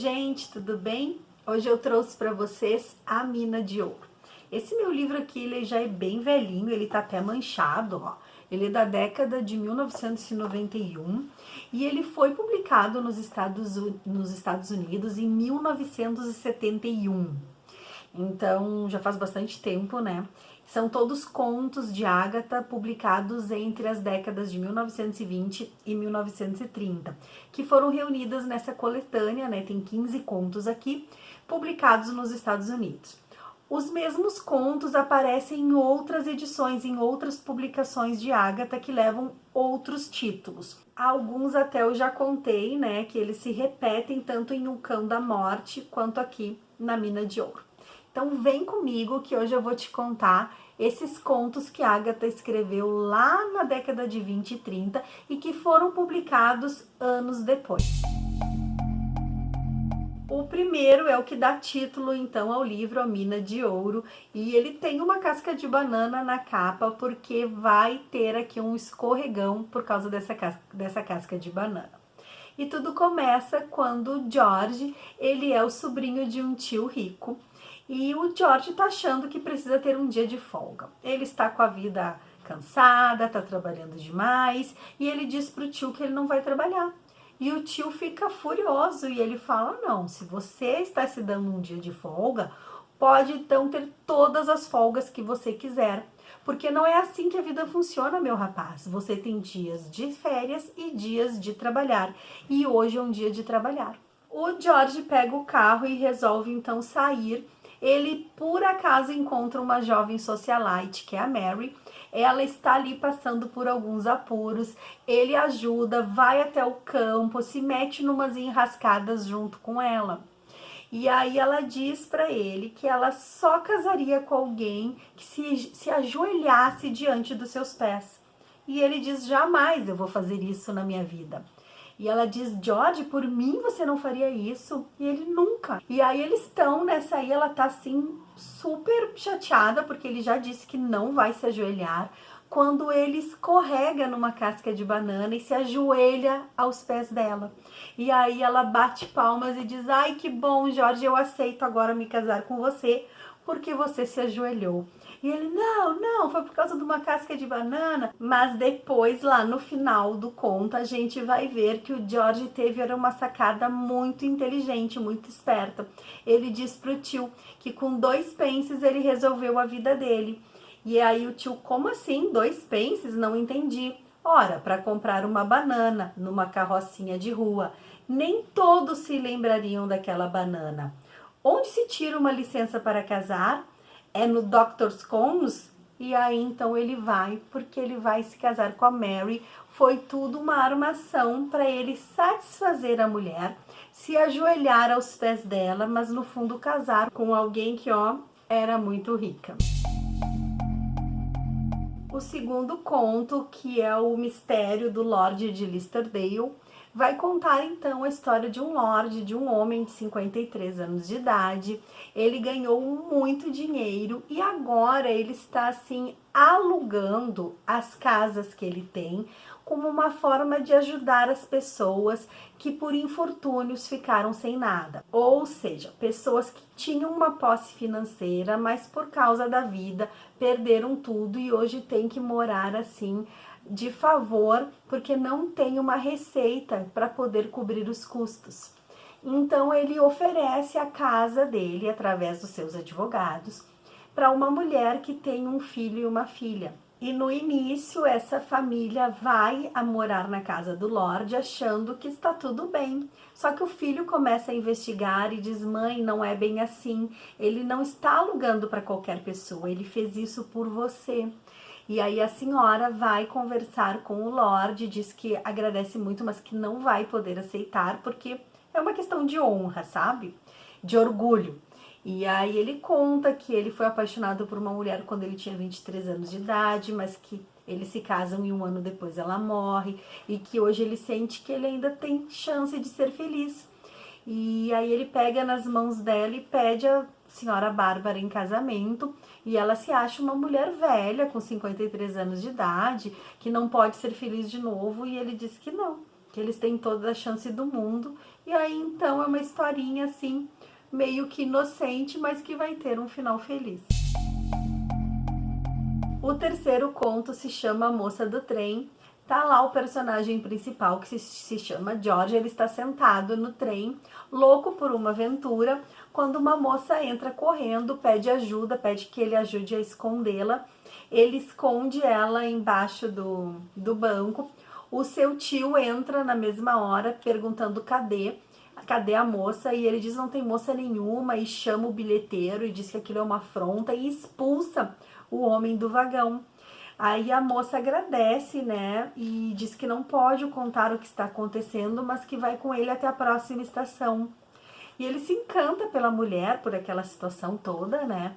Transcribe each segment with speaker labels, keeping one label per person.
Speaker 1: gente, tudo bem? Hoje eu trouxe para vocês A Mina de Ouro. Esse meu livro aqui, ele já é bem velhinho, ele tá até manchado, ó. Ele é da década de 1991 e ele foi publicado nos Estados Unidos em 1971. Então, já faz bastante tempo, né? São todos contos de Agatha publicados entre as décadas de 1920 e 1930, que foram reunidas nessa coletânea, né? Tem 15 contos aqui, publicados nos Estados Unidos. Os mesmos contos aparecem em outras edições, em outras publicações de Agatha que levam outros títulos. Alguns até eu já contei, né? Que eles se repetem tanto em O Cão da Morte quanto aqui na Mina de Ouro. Então vem comigo que hoje eu vou te contar esses contos que Agatha escreveu lá na década de 20 e 30 e que foram publicados anos depois. O primeiro é o que dá título então ao livro A Mina de Ouro, e ele tem uma casca de banana na capa porque vai ter aqui um escorregão por causa dessa casca de banana. E tudo começa quando George, ele é o sobrinho de um tio rico, e o George tá achando que precisa ter um dia de folga. Ele está com a vida cansada, tá trabalhando demais, e ele diz pro tio que ele não vai trabalhar. E o tio fica furioso e ele fala, não, se você está se dando um dia de folga, pode então ter todas as folgas que você quiser. Porque não é assim que a vida funciona, meu rapaz. Você tem dias de férias e dias de trabalhar. E hoje é um dia de trabalhar. O George pega o carro e resolve então sair. Ele, por acaso, encontra uma jovem socialite, que é a Mary. Ela está ali passando por alguns apuros. Ele ajuda, vai até o campo, se mete numas enrascadas junto com ela. E aí ela diz para ele que ela só casaria com alguém que se ajoelhasse diante dos seus pés. E ele diz, jamais eu vou fazer isso na minha vida. E ela diz, George, por mim você não faria isso? E ele, nunca. E aí eles estão nessa aí, ela tá assim, super chateada, porque ele já disse que não vai se ajoelhar, quando ele escorrega numa casca de banana e se ajoelha aos pés dela. E aí ela bate palmas e diz, ai que bom, George, eu aceito agora me casar com você, porque você se ajoelhou. E ele, não, foi por causa de uma casca de banana. Mas depois, lá no final do conto, a gente vai ver que o George teve uma sacada muito inteligente, muito esperta. Ele diz pro tio que com 2 pences ele resolveu a vida dele. E aí o tio, como assim 2 pences? Não entendi. Ora, para comprar uma banana numa carrocinha de rua. Nem todos se lembrariam daquela banana. Onde se tira uma licença para casar? É no Doctor's Commons? E aí então ele vai, porque ele vai se casar com a Mary. Foi tudo uma armação para ele satisfazer a mulher, se ajoelhar aos pés dela, mas no fundo casar com alguém que, ó, era muito rica. O segundo conto, que é o mistério do Lorde de Listerdale, vai contar então a história de um lorde, de um homem de 53 anos de idade. Ele ganhou muito dinheiro e agora ele está assim alugando as casas que ele tem como uma forma de ajudar as pessoas que por infortúnios ficaram sem nada. Ou seja, pessoas que tinham uma posse financeira, mas por causa da vida perderam tudo e hoje tem que morar assim de favor, porque não tem uma receita para poder cobrir os custos. Então ele oferece a casa dele, através dos seus advogados, para uma mulher que tem um filho e uma filha. E no início essa família vai a morar na casa do Lorde achando que está tudo bem. Só que o filho começa a investigar e diz, mãe, não é bem assim. Ele não está alugando para qualquer pessoa, ele fez isso por você. E aí a senhora vai conversar com o Lorde, diz que agradece muito, mas que não vai poder aceitar, porque é uma questão de honra, sabe? De orgulho. E aí ele conta que ele foi apaixonado por uma mulher quando ele tinha 23 anos de idade, mas que eles se casam e 1 ano depois ela morre, e que hoje ele sente que ele ainda tem chance de ser feliz. E aí ele pega nas mãos dela e pede a senhora Bárbara em casamento, e ela se acha uma mulher velha, com 53 anos de idade, que não pode ser feliz de novo, e ele diz que não, que eles têm toda a chance do mundo. E aí então é uma historinha assim, meio que inocente, mas que vai ter um final feliz. O terceiro conto se chama A Moça do Trem. Tá lá o personagem principal, que se chama George. Ele está sentado no trem, louco por uma aventura, quando uma moça entra correndo, pede ajuda, pede que ele ajude a escondê-la. Ele esconde ela embaixo do banco. O seu tio entra na mesma hora perguntando cadê a moça, e ele diz não tem moça nenhuma, e chama o bilheteiro e diz que aquilo é uma afronta e expulsa o homem do vagão. Aí a moça agradece, né, e diz que não pode contar o que está acontecendo, mas que vai com ele até a próxima estação. E ele se encanta pela mulher, por aquela situação toda, né,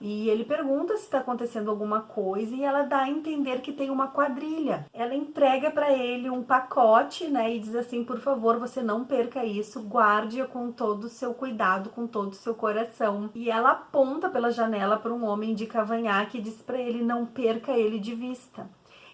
Speaker 1: e ele pergunta se está acontecendo alguma coisa e ela dá a entender que tem uma quadrilha. Ela entrega para ele um pacote, né, e diz assim, por favor, você não perca isso, guarde-o com todo o seu cuidado, com todo o seu coração. E ela aponta pela janela para um homem de cavanhaque e diz para ele não perca ele de vista.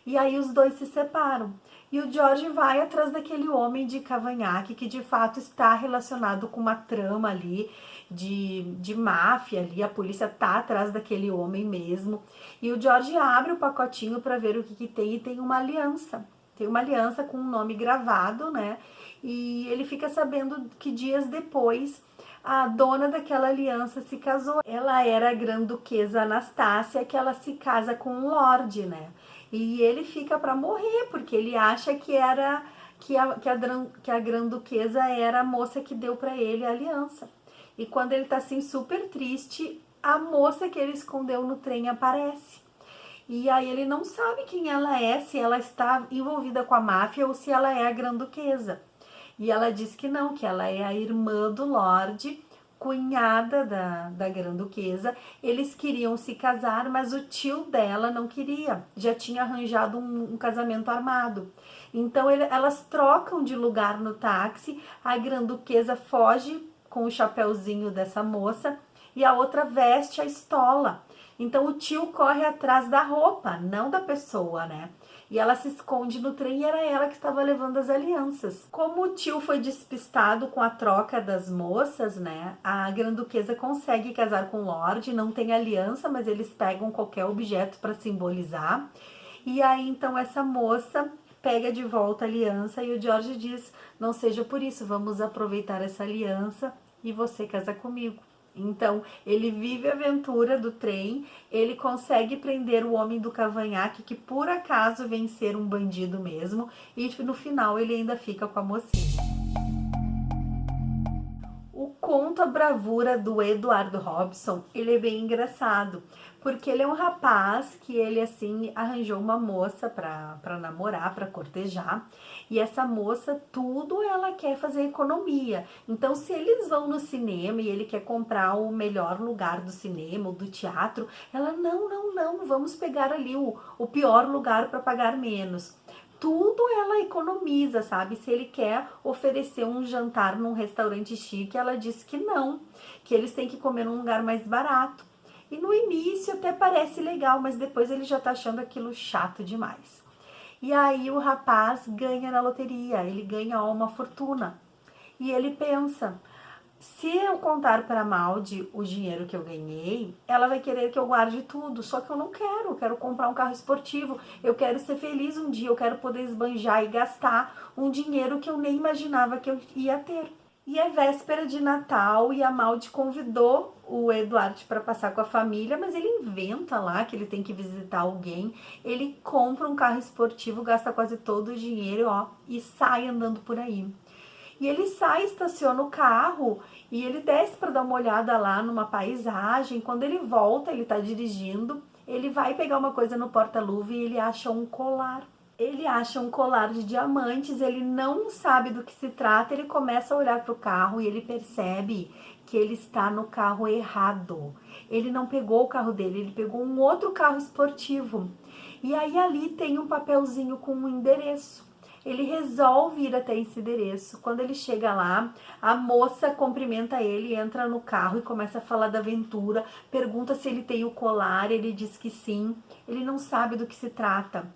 Speaker 1: E aí os dois se separam. E o George vai atrás daquele homem de cavanhaque que de fato está relacionado com uma trama ali de máfia ali. A polícia tá atrás daquele homem mesmo. E o George abre o pacotinho para ver o que tem e tem uma aliança. Tem uma aliança com um nome gravado, né? E ele fica sabendo que dias depois a dona daquela aliança se casou. Ela era a Grã-Duquesa Anastácia, que ela se casa com um lorde, né? E ele fica para morrer, porque ele acha que era que a Grã-Duquesa era a moça que deu para ele a aliança. E quando ele tá assim super triste, a moça que ele escondeu no trem aparece. E aí ele não sabe quem ela é, se ela está envolvida com a máfia ou se ela é a Grã-Duquesa. E ela diz que não, que ela é a irmã do Lorde, cunhada da Grã-Duquesa. Eles queriam se casar, mas o tio dela não queria. Já tinha arranjado um casamento armado. Então elas trocam de lugar no táxi. A Grã-Duquesa foge com o chapéuzinho dessa moça e a outra veste a estola. Então o tio corre atrás da roupa, não da pessoa, né? E ela se esconde no trem e era ela que estava levando as alianças. Como o tio foi despistado com a troca das moças, né? A Grã-Duquesa consegue casar com o Lorde, não tem aliança, mas eles pegam qualquer objeto para simbolizar. E aí então essa moça pega de volta a aliança e o George diz, não seja por isso, vamos aproveitar essa aliança e você casa comigo. Então, ele vive a aventura do trem, ele consegue prender o homem do cavanhaque, que por acaso vem ser um bandido mesmo, e no final ele ainda fica com a mocinha. O conto A Bravura do Eduardo Robson, ele é bem engraçado, porque ele é um rapaz que ele assim arranjou uma moça para namorar, para cortejar, e essa moça tudo ela quer fazer economia. Então se eles vão no cinema e ele quer comprar o melhor lugar do cinema ou do teatro, ela não, vamos pegar ali o pior lugar para pagar menos. Tudo ela economiza, sabe? Se ele quer oferecer um jantar num restaurante chique, ela diz que não, que eles têm que comer num lugar mais barato. E no início até parece legal, mas depois ele já tá achando aquilo chato demais. E aí o rapaz ganha na loteria, ele ganha uma fortuna. E ele pensa, se eu contar para a Maldi o dinheiro que eu ganhei, ela vai querer que eu guarde tudo, só que eu quero comprar um carro esportivo, eu quero ser feliz um dia, eu quero poder esbanjar e gastar um dinheiro que eu nem imaginava que eu ia ter. E é véspera de Natal e a Maldi convidou o Eduardo para passar com a família, mas ele inventa lá que ele tem que visitar alguém, ele compra um carro esportivo, gasta quase todo o dinheiro, ó, e sai andando por aí. E ele sai, estaciona o carro e ele desce para dar uma olhada lá numa paisagem. Quando ele volta, ele tá dirigindo, ele vai pegar uma coisa no porta-luva e ele acha um colar. Ele acha um colar de diamantes, ele não sabe do que se trata, ele começa a olhar para o carro e ele percebe que ele está no carro errado. Ele não pegou o carro dele, ele pegou um outro carro esportivo. E aí ali tem um papelzinho com um endereço. Ele resolve ir até esse endereço. Quando ele chega lá, a moça cumprimenta ele, entra no carro e começa a falar da aventura, pergunta se ele tem o colar, ele diz que sim, ele não sabe do que se trata.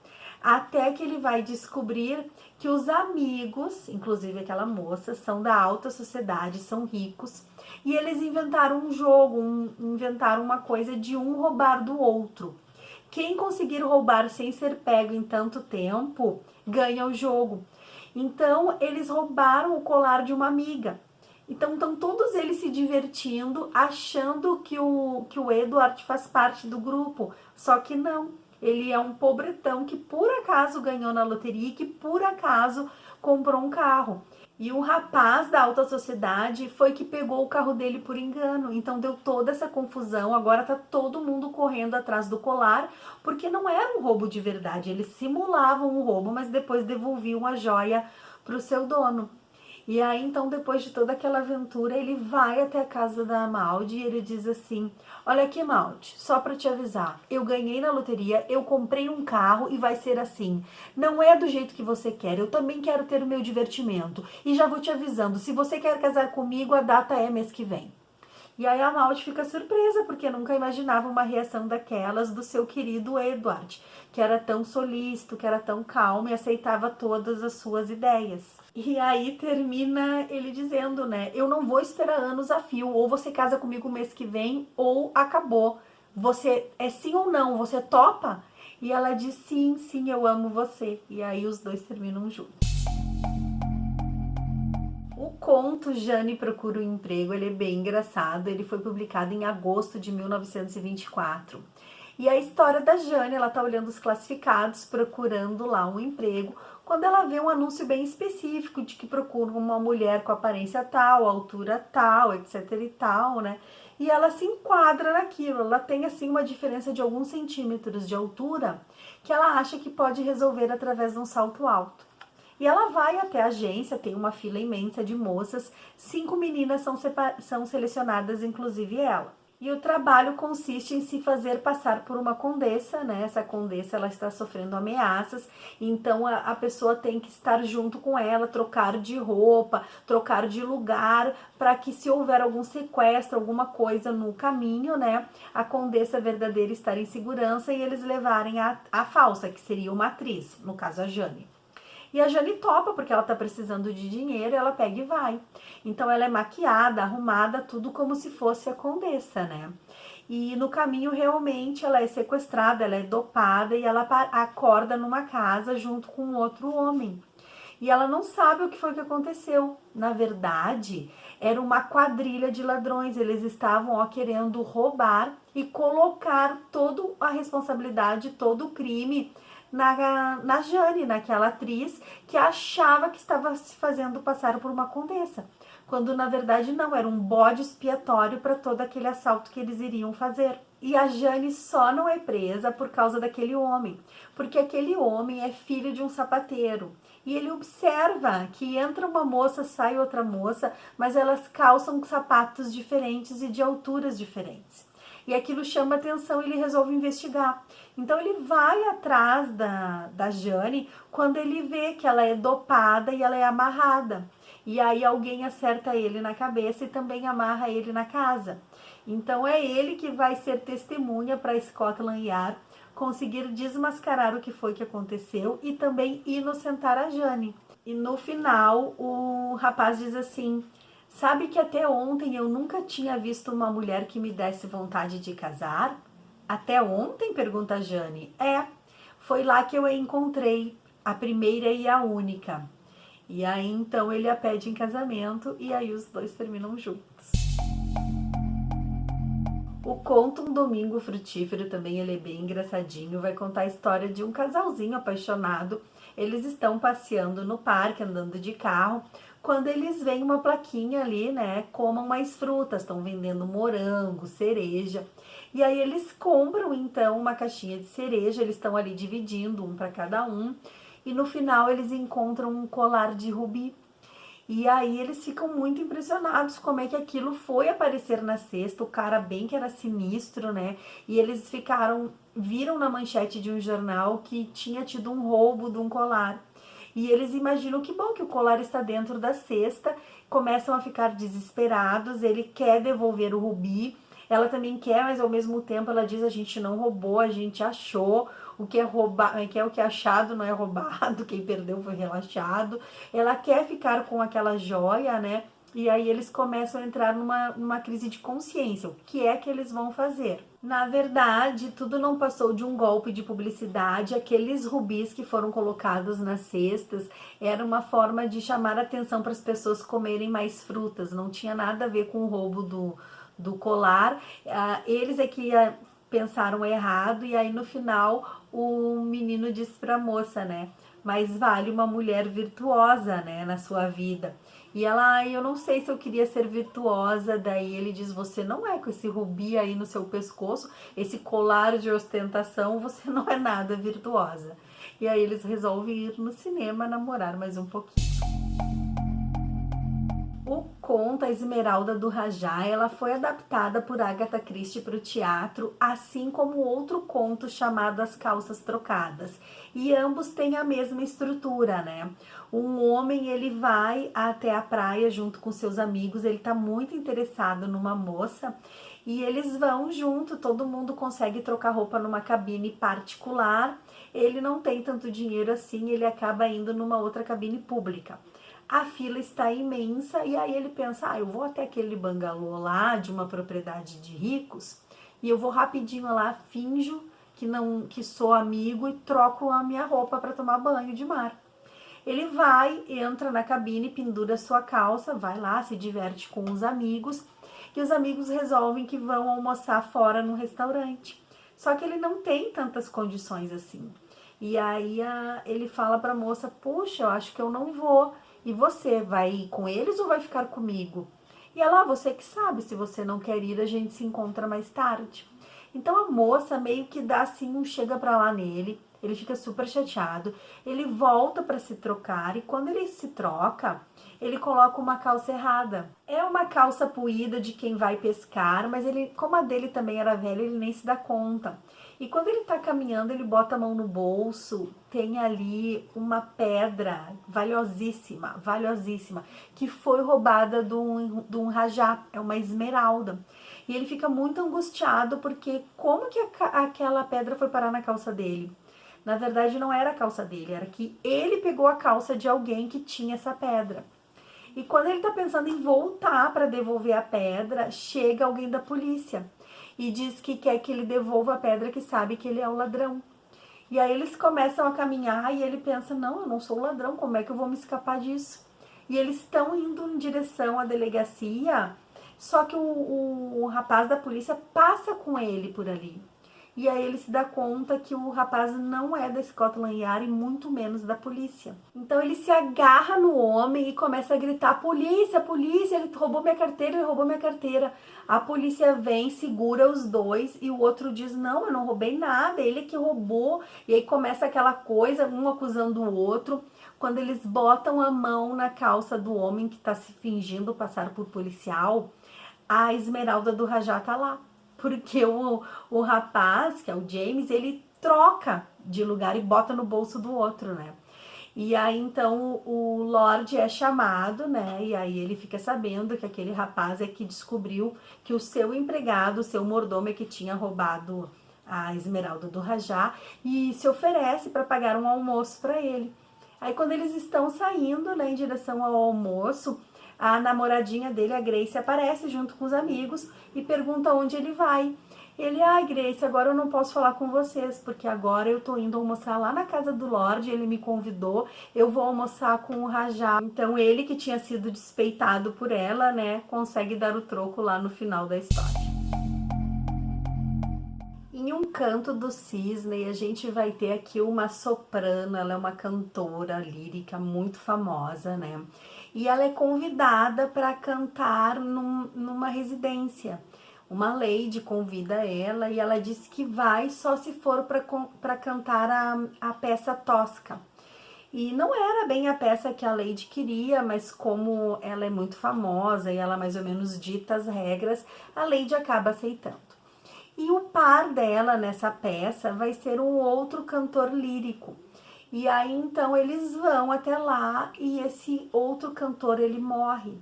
Speaker 1: até que ele vai descobrir que os amigos, inclusive aquela moça, são da alta sociedade, são ricos, e eles inventaram um jogo, inventaram uma coisa de um roubar do outro. Quem conseguir roubar sem ser pego em tanto tempo, ganha o jogo. Então, eles roubaram o colar de uma amiga. Então, estão todos eles se divertindo, achando que o Edward faz parte do grupo. Só que não. Ele é um pobretão que por acaso ganhou na loteria e que por acaso comprou um carro. E o rapaz da alta sociedade foi que pegou o carro dele por engano. Então deu toda essa confusão. Agora tá todo mundo correndo atrás do colar, porque não era um roubo de verdade. Eles simulavam um roubo, mas depois devolviam a joia pro seu dono. E aí, então, depois de toda aquela aventura, ele vai até a casa da Maldi e ele diz assim: olha aqui, Maldi, só para te avisar, eu ganhei na loteria, eu comprei um carro e vai ser assim. Não é do jeito que você quer, eu também quero ter o meu divertimento. E já vou te avisando, se você quer casar comigo, a data é mês que vem. E aí a Maldi fica surpresa, porque nunca imaginava uma reação daquelas do seu querido Edward, que era tão solícito, que era tão calmo e aceitava todas as suas ideias. E aí termina ele dizendo, né, eu não vou esperar anos a fio, ou você casa comigo mês que vem, ou acabou. Você é sim ou não, você topa? E ela diz sim, sim, eu amo você. E aí os dois terminam juntos. O conto Jane Procura um Emprego, ele é bem engraçado, ele foi publicado em agosto de 1924. E a história da Jane, ela tá olhando os classificados, procurando lá um emprego, quando ela vê um anúncio bem específico de que procura uma mulher com aparência tal, altura tal, etc e tal, né? E ela se enquadra naquilo, ela tem assim uma diferença de alguns centímetros de altura que ela acha que pode resolver através de um salto alto. E ela vai até a agência, tem uma fila imensa de moças, 5 meninas são selecionadas, inclusive ela. E o trabalho consiste em se fazer passar por uma condessa, né? Essa condessa, ela está sofrendo ameaças, então a pessoa tem que estar junto com ela, trocar de roupa, trocar de lugar, para que se houver algum sequestro, alguma coisa no caminho, né? A condessa verdadeira estar em segurança e eles levarem a falsa, que seria uma atriz, no caso a Jane. E a Jane topa, porque ela tá precisando de dinheiro, ela pega e vai. Então ela é maquiada, arrumada, tudo como se fosse a condessa, né? E no caminho, realmente, ela é sequestrada, ela é dopada e ela acorda numa casa junto com outro homem. E ela não sabe o que foi que aconteceu. Na verdade, era uma quadrilha de ladrões. Eles estavam querendo roubar e colocar toda a responsabilidade, todo o crime na Jane, naquela atriz que achava que estava se fazendo passar por uma condessa, quando na verdade não, era um bode expiatório para todo aquele assalto que eles iriam fazer. E a Jane só não é presa por causa daquele homem, porque aquele homem é filho de um sapateiro. E ele observa que entra uma moça, sai outra moça, mas elas calçam sapatos diferentes e de alturas diferentes. E aquilo chama atenção e ele resolve investigar. Então ele vai atrás da Jane quando ele vê que ela é dopada e ela é amarrada. E aí alguém acerta ele na cabeça e também amarra ele na casa. Então é ele que vai ser testemunha para Scotland Yard conseguir desmascarar o que foi que aconteceu e também inocentar a Jane. E no final o rapaz diz assim: sabe que até ontem eu nunca tinha visto uma mulher que me desse vontade de casar? Até ontem? Pergunta a Jane. Foi lá que eu a encontrei, a primeira e a única. E aí então ele a pede em casamento e aí os dois terminam juntos. O conto Um Domingo Frutífero também, ele é bem engraçadinho, vai contar a história de um casalzinho apaixonado. Eles estão passeando no parque, andando de carro, quando eles veem uma plaquinha ali, né, comam mais frutas, estão vendendo morango, cereja. E aí eles compram então uma caixinha de cereja, eles estão ali dividindo um para cada um, e no final eles encontram um colar de rubi. E aí eles ficam muito impressionados como é que aquilo foi aparecer na cesta, o cara bem que era sinistro, né? E eles viram na manchete de um jornal que tinha tido um roubo de um colar. E eles imaginam que bom que o colar está dentro da cesta, começam a ficar desesperados, ele quer devolver o rubi, ela também quer, mas ao mesmo tempo ela diz: a gente não roubou, a gente achou, o que é roubado, que é o que é achado não é roubado, quem perdeu foi relaxado. Ela quer ficar com aquela joia, né? E aí eles começam a entrar numa crise de consciência. O que é que eles vão fazer? Na verdade, tudo não passou de um golpe de publicidade. Aqueles rubis que foram colocados nas cestas era uma forma de chamar a atenção para as pessoas comerem mais frutas. Não tinha nada a ver com o roubo do colar. Eles é que pensaram errado e aí no final o menino disse para a moça, né? Mas vale uma mulher virtuosa, né, na sua vida. E ela, eu não sei se eu queria ser virtuosa. Daí ele diz, você não é, com esse rubi aí no seu pescoço, esse colar de ostentação, você não é nada virtuosa. E aí eles resolvem ir no cinema namorar mais um pouquinho. O conto A Esmeralda do Rajá, ela foi adaptada por Agatha Christie para o teatro, assim como outro conto chamado As Calças Trocadas. E ambos têm a mesma estrutura, né? Um homem, ele vai até a praia junto com seus amigos, ele tá muito interessado numa moça e eles vão junto, todo mundo consegue trocar roupa numa cabine particular. Ele não tem tanto dinheiro assim, ele acaba indo numa outra cabine pública. A fila está imensa e aí ele pensa, eu vou até aquele bangalô lá de uma propriedade de ricos e eu vou rapidinho lá, finjo que sou amigo e troco a minha roupa para tomar banho de mar. Ele vai, entra na cabine, pendura sua calça, vai lá, se diverte com os amigos e os amigos resolvem que vão almoçar fora no restaurante. Só que ele não tem tantas condições assim. E aí ele fala para a moça, puxa, eu acho que eu não vou. E você, vai ir com eles ou vai ficar comigo? E ela, você que sabe, se você não quer ir, a gente se encontra mais tarde. Então a moça meio que dá assim um chega pra lá nele, ele fica super chateado, ele volta para se trocar e quando ele se troca, ele coloca uma calça errada. É uma calça puída de quem vai pescar, mas ele, como a dele também era velha, ele nem se dá conta. E quando ele tá caminhando, ele bota a mão no bolso, tem ali uma pedra valiosíssima, valiosíssima, que foi roubada de um rajá, é uma esmeralda. E ele fica muito angustiado porque como que aquela pedra foi parar na calça dele? Na verdade não era a calça dele, era que ele pegou a calça de alguém que tinha essa pedra. E quando ele tá pensando em voltar para devolver a pedra, chega alguém da polícia e diz que quer que ele devolva a pedra, que sabe que ele é o ladrão. E aí eles começam a caminhar e ele pensa, não, eu não sou o ladrão, como é que eu vou me escapar disso? E eles estão indo em direção à delegacia, só que o rapaz da polícia passa com ele por ali. E aí ele se dá conta que o rapaz não é da Scotland Yard e muito menos da polícia. Então ele se agarra no homem e começa a gritar, polícia, polícia, ele roubou minha carteira, ele roubou minha carteira. A polícia vem, segura os dois e o outro diz, não, eu não roubei nada, ele que roubou. E aí começa aquela coisa, um acusando o outro. Quando eles botam a mão na calça do homem que está se fingindo passar por policial, a esmeralda do Rajá tá lá. Porque o rapaz, que é o James, ele troca de lugar e bota no bolso do outro, né? E aí, então, o Lorde é chamado, né? E aí ele fica sabendo que aquele rapaz é que descobriu que o seu empregado, o seu mordomo é que tinha roubado a esmeralda do Rajá e se oferece para pagar um almoço para ele. Aí, quando eles estão saindo, né, em direção ao almoço, a namoradinha dele, a Grace, aparece junto com os amigos e pergunta onde ele vai. Ele, Grace, agora eu não posso falar com vocês, porque agora eu tô indo almoçar lá na casa do Lorde, ele me convidou, eu vou almoçar com o Rajá. Então ele, que tinha sido despeitado por ela, né, consegue dar o troco lá no final da história. Em Um Canto do Cisne, a gente vai ter aqui uma soprano, ela é uma cantora lírica muito famosa, né? E ela é convidada para cantar numa residência. Uma lady convida ela e ela diz que vai só se for para cantar a peça Tosca. E não era bem a peça que a lady queria, mas como ela é muito famosa e ela mais ou menos dita as regras, a lady acaba aceitando. E o par dela nessa peça vai ser um outro cantor lírico. E aí, então, eles vão até lá e esse outro cantor, ele morre.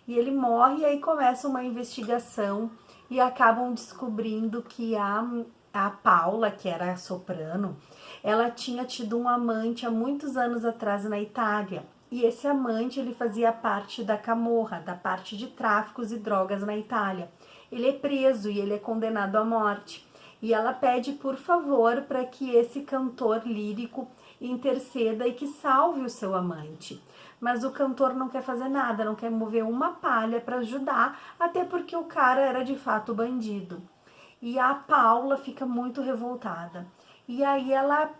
Speaker 1: E ele morre e aí começa uma investigação e acabam descobrindo que a Paula, que era a soprano, Ela tinha tido um amante há muitos anos atrás na Itália. E esse amante, ele fazia parte da Camorra, da parte de tráficos e drogas na Itália. Ele é preso e ele é condenado à morte. E ela pede, por favor, para que esse cantor lírico interceda e que salve o seu amante. Mas o cantor não quer fazer nada, não quer mover uma palha para ajudar, até porque o cara era de fato bandido. E a Paula fica muito revoltada. E aí ela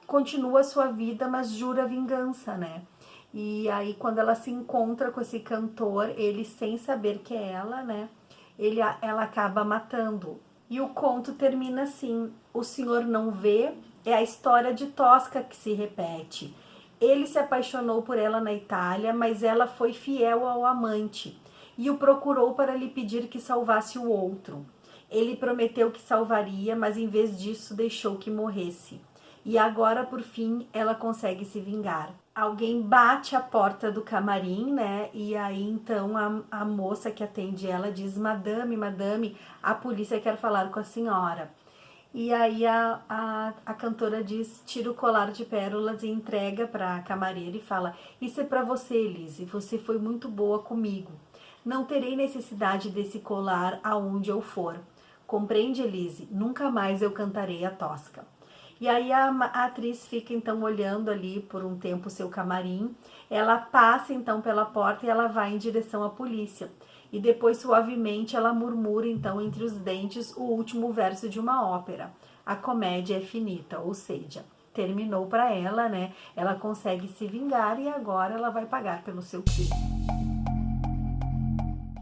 Speaker 1: continua a sua vida, mas jura vingança, né? E aí quando ela se encontra com esse cantor, ele sem saber que é ela, né? Ela acaba matando. E o conto termina assim: o senhor não vê, é a história de Tosca que se repete. Ele se apaixonou por ela na Itália, mas ela foi fiel ao amante e o procurou para lhe pedir que salvasse o outro. Ele prometeu que salvaria, mas em vez disso deixou que morresse. E agora, por fim, ela consegue se vingar. Alguém bate a porta do camarim, né? E aí, então, a moça que atende ela diz: Madame, madame, a polícia quer falar com a senhora. E aí a cantora diz, tira o colar de pérolas e entrega para a camareira e fala: isso é para você, Elise, você foi muito boa comigo. Não terei necessidade desse colar aonde eu for. Compreende, Elise? Nunca mais eu cantarei a Tosca. E aí a atriz fica então olhando ali por um tempo o seu camarim. Ela passa então pela porta e ela vai em direção à polícia. E depois suavemente ela murmura então entre os dentes o último verso de uma ópera. A comédia é finita, ou seja, terminou para ela, né? Ela consegue se vingar e agora ela vai pagar pelo seu crime.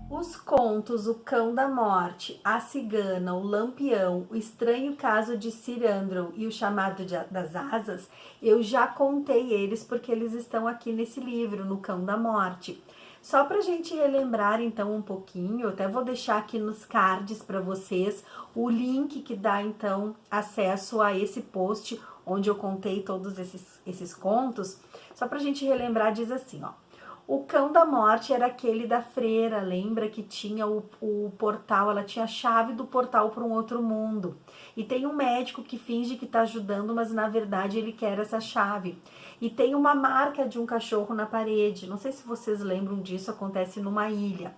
Speaker 1: Os contos O Cão da Morte, A Cigana, O Lampião, O Estranho Caso de Cyrandro e O Chamado das Asas, eu já contei eles porque eles estão aqui nesse livro, no Cão da Morte. Só para a gente relembrar então um pouquinho, eu até vou deixar aqui nos cards para vocês o link que dá então acesso a esse post onde eu contei todos esses contos. Só para a gente relembrar, diz assim, ó. O Cão da Morte era aquele da freira, lembra que tinha o portal, ela tinha a chave do portal para um outro mundo. E tem um médico que finge que está ajudando, mas na verdade ele quer essa chave. E tem uma marca de um cachorro na parede, não sei se vocês lembram disso, acontece numa ilha.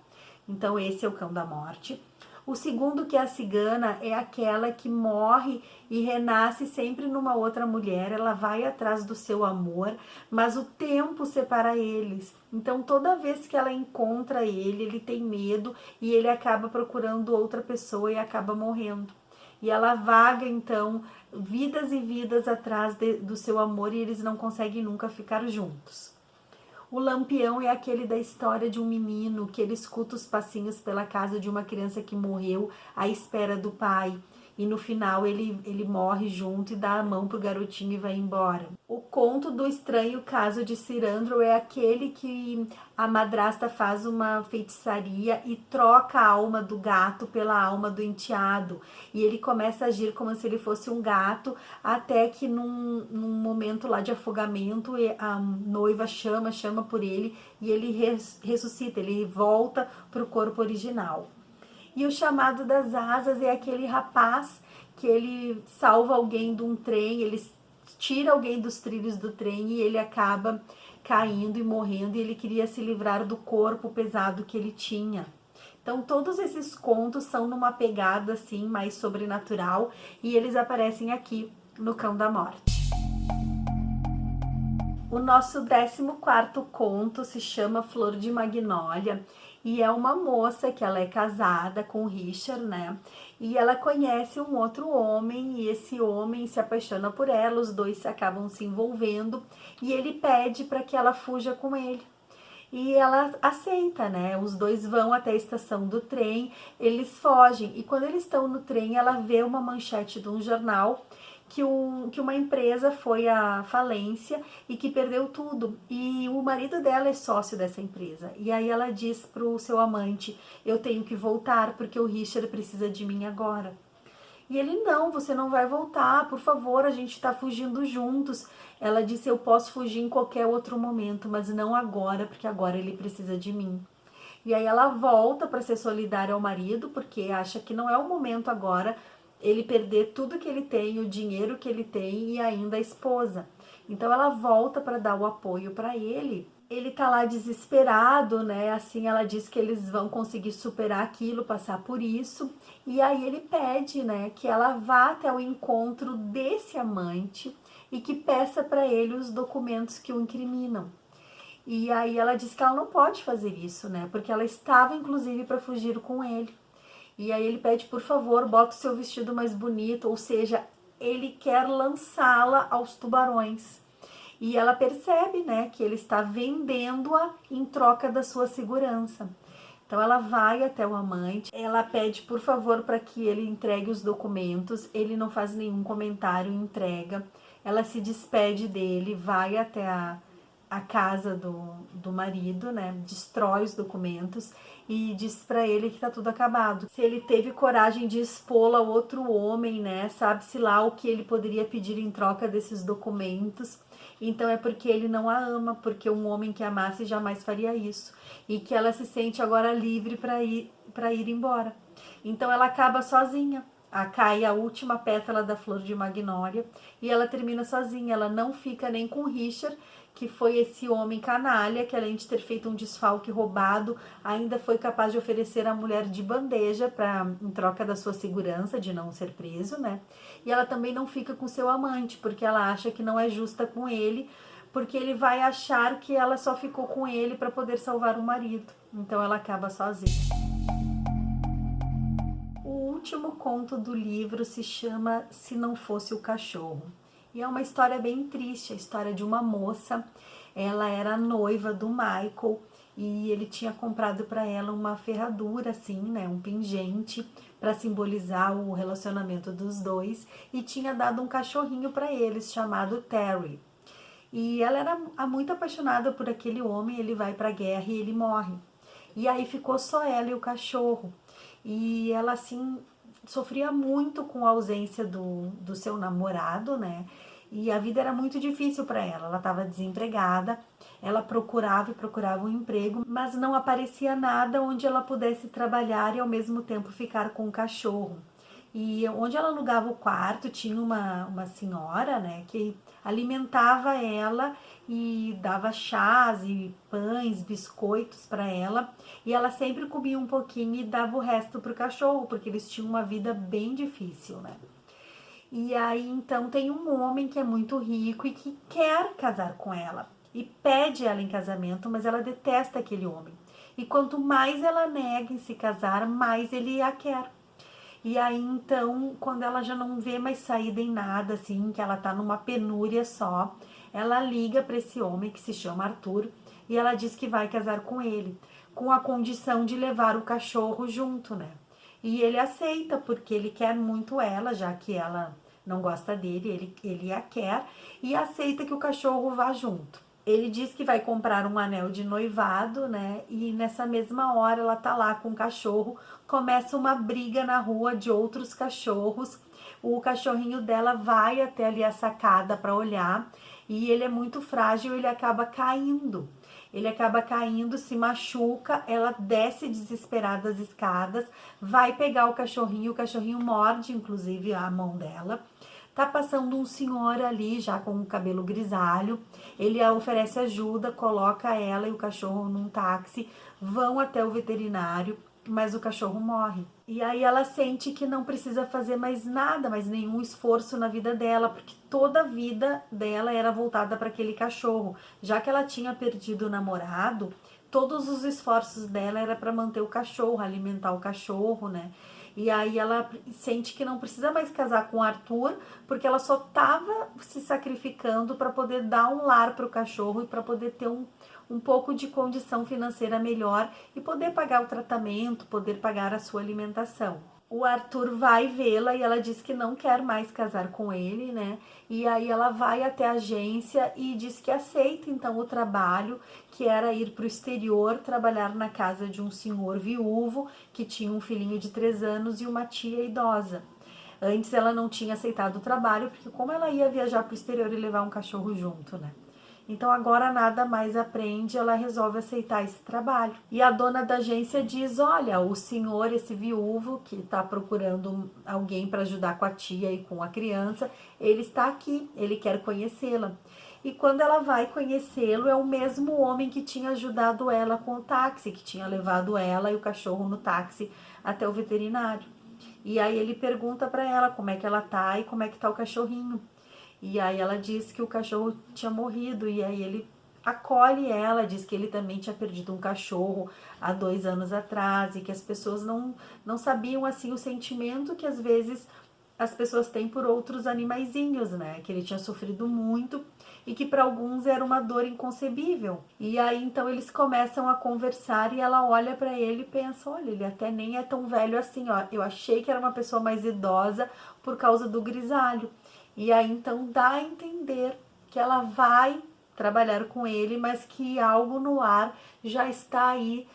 Speaker 1: Então esse é o Cão da Morte. O segundo, que é a cigana, é aquela que morre e renasce sempre numa outra mulher. Ela vai atrás do seu amor, mas o tempo separa eles. Então, toda vez que ela encontra ele tem medo e ele acaba procurando outra pessoa e acaba morrendo. E ela vaga, então, vidas e vidas atrás do seu amor e eles não conseguem nunca ficar juntos. O Lampião é aquele da história de um menino que ele escuta os passinhos pela casa de uma criança que morreu à espera do pai. E no final ele morre junto e dá a mão pro garotinho e vai embora. O conto do estranho caso de Cyrandro é aquele que a madrasta faz uma feitiçaria e troca a alma do gato pela alma do enteado. E ele começa a agir como se ele fosse um gato, até que num momento lá de afogamento, a noiva chama por ele e ele ressuscita, ele volta pro corpo original. E o Chamado das Asas é aquele rapaz que ele salva alguém de um trem, ele tira alguém dos trilhos do trem e ele acaba caindo e morrendo, e ele queria se livrar do corpo pesado que ele tinha. Então todos esses contos são numa pegada assim mais sobrenatural e eles aparecem aqui no Cão da Morte. O nosso 14º conto se chama Flor de Magnólia e é uma moça que ela é casada com o Richard, né? E ela conhece um outro homem e esse homem se apaixona por ela, os dois acabam se envolvendo e ele pede para que ela fuja com ele. E ela aceita, né? Os dois vão até a estação do trem, eles fogem. E quando eles estão no trem, ela vê uma manchete de um jornal que uma empresa foi à falência e que perdeu tudo. E o marido dela é sócio dessa empresa. E aí ela diz pro seu amante: eu tenho que voltar porque o Richard precisa de mim agora. E ele: não, você não vai voltar, por favor, a gente tá fugindo juntos. Ela disse: eu posso fugir em qualquer outro momento, mas não agora, porque agora ele precisa de mim. E aí ela volta para ser solidária ao marido, porque acha que não é o momento agora. ele perder tudo que ele tem, o dinheiro que ele tem e ainda a esposa. Então ela volta para dar o apoio para ele. Ele tá lá desesperado, né? Assim, ela diz que eles vão conseguir superar aquilo, passar por isso. E aí ele pede, né, que ela vá até o encontro desse amante e que peça para ele os documentos que o incriminam. E aí ela diz que ela não pode fazer isso, né? Porque ela estava inclusive para fugir com ele. E aí ele pede, por favor, bota o seu vestido mais bonito, ou seja, ele quer lançá-la aos tubarões. E ela percebe, né, que ele está vendendo-a em troca da sua segurança. Então ela vai até o amante, ela pede, por favor, para que ele entregue os documentos, ele não faz nenhum comentário, entrega. Ela se despede dele, vai até a casa do marido, né, destrói os documentos e diz para ele que tá tudo acabado. Se ele teve coragem de expô-la a outro homem, né, sabe-se lá o que ele poderia pedir em troca desses documentos. Então é porque ele não a ama, porque um homem que amasse jamais faria isso. E que ela se sente agora livre para ir embora. Então ela acaba sozinha. Cai a última pétala da flor de magnólia e ela termina sozinha. Ela não fica nem com Richard, que foi esse homem canalha, que além de ter feito um desfalque roubado, ainda foi capaz de oferecer a mulher de bandeja em troca da sua segurança, de não ser preso, né? E ela também não fica com seu amante, porque ela acha que não é justa com ele, porque ele vai achar que ela só ficou com ele para poder salvar o marido. Então ela acaba sozinha. O último conto do livro se chama Se Não Fosse o Cachorro. E é uma história bem triste, a história de uma moça. Ela era noiva do Michael e ele tinha comprado para ela uma ferradura, assim, né, um pingente para simbolizar o relacionamento dos dois e tinha dado um cachorrinho para eles chamado Terry. E ela era muito apaixonada por aquele homem, ele vai para a guerra e ele morre. E aí ficou só ela e o cachorro. E ela, assim, sofria muito com a ausência do seu namorado, né? E a vida era muito difícil para ela. Ela estava desempregada, ela procurava e procurava um emprego, mas não aparecia nada onde ela pudesse trabalhar e ao mesmo tempo ficar com o cachorro. E onde ela alugava o quarto, tinha uma senhora, né, que alimentava ela e dava chás e pães, biscoitos para ela. E ela sempre comia um pouquinho e dava o resto pro cachorro, porque eles tinham uma vida bem difícil, né? E aí, então, tem um homem que é muito rico e que quer casar com ela. E pede ela em casamento, mas ela detesta aquele homem. E quanto mais ela nega em se casar, mais ele a quer. E aí, então, quando ela já não vê mais saída em nada, assim, que ela tá numa penúria só, ela liga para esse homem que se chama Arthur e ela diz que vai casar com ele, com a condição de levar o cachorro junto, né? E ele aceita, porque ele quer muito ela, já que ela não gosta dele, ele a quer, e aceita que o cachorro vá junto. Ele diz que vai comprar um anel de noivado, né? E nessa mesma hora ela tá lá com o cachorro, começa uma briga na rua de outros cachorros. O cachorrinho dela vai até ali a sacada para olhar e ele é muito frágil, ele acaba caindo. Ele acaba caindo, se machuca, ela desce desesperada as escadas, vai pegar o cachorrinho morde inclusive a mão dela. Tá passando um senhor ali, já com o cabelo grisalho. Ele a oferece ajuda, coloca ela e o cachorro num táxi, vão até o veterinário, mas o cachorro morre. E aí ela sente que não precisa fazer mais nada, mais nenhum esforço na vida dela, porque toda a vida dela era voltada para aquele cachorro. Já que ela tinha perdido o namorado, todos os esforços dela era para manter o cachorro, alimentar o cachorro, né? E aí ela sente que não precisa mais casar com o Arthur, porque ela só estava se sacrificando para poder dar um lar para o cachorro e para poder ter um pouco de condição financeira melhor e poder pagar o tratamento, poder pagar a sua alimentação. O Arthur vai vê-la e ela diz que não quer mais casar com ele, né? E aí ela vai até a agência e diz que aceita então o trabalho, que era ir para o exterior, trabalhar na casa de um senhor viúvo que tinha um filhinho de 3 anos e uma tia idosa. Antes ela não tinha aceitado o trabalho, porque como ela ia viajar para o exterior e levar um cachorro junto, né? Então agora nada mais aprende, ela resolve aceitar esse trabalho. E a dona da agência diz: olha, o senhor, esse viúvo que está procurando alguém para ajudar com a tia e com a criança, ele está aqui, ele quer conhecê-la. E quando ela vai conhecê-lo, é o mesmo homem que tinha ajudado ela com o táxi, que tinha levado ela e o cachorro no táxi até o veterinário. E aí ele pergunta para ela como é que ela tá e como é que tá o cachorrinho. E aí ela diz que o cachorro tinha morrido, e aí ele acolhe ela, diz que ele também tinha perdido um cachorro há 2 anos atrás, e que as pessoas não sabiam assim o sentimento que às vezes as pessoas têm por outros animaizinhos, né? Que ele tinha sofrido muito e que para alguns era uma dor inconcebível. E aí então eles começam a conversar e ela olha para ele e pensa: olha, ele até nem é tão velho assim, ó. Eu achei que era uma pessoa mais idosa por causa do grisalho. E aí então dá a entender que ela vai trabalhar com ele, mas que algo no ar já está aí,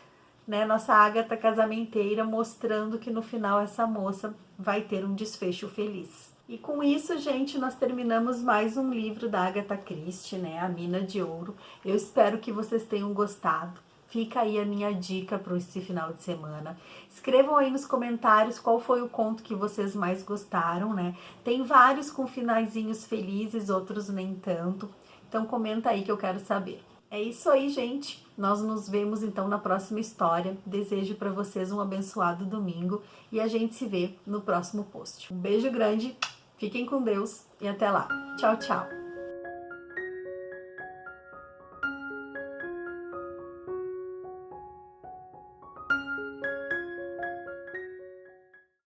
Speaker 1: né? Nossa Agatha casamenteira mostrando que no final essa moça vai ter um desfecho feliz. E com isso, gente, nós terminamos mais um livro da Agatha Christie, né? A Mina de Ouro. Eu espero que vocês tenham gostado. Fica aí a minha dica para esse final de semana. Escrevam aí nos comentários qual foi o conto que vocês mais gostaram, né? Tem vários com finaizinhos felizes, outros nem tanto. Então comenta aí que eu quero saber. É isso aí, gente. Nós nos vemos então na próxima história. Desejo para vocês um abençoado domingo e a gente se vê no próximo post. Um beijo grande, fiquem com Deus e até lá. Tchau, tchau.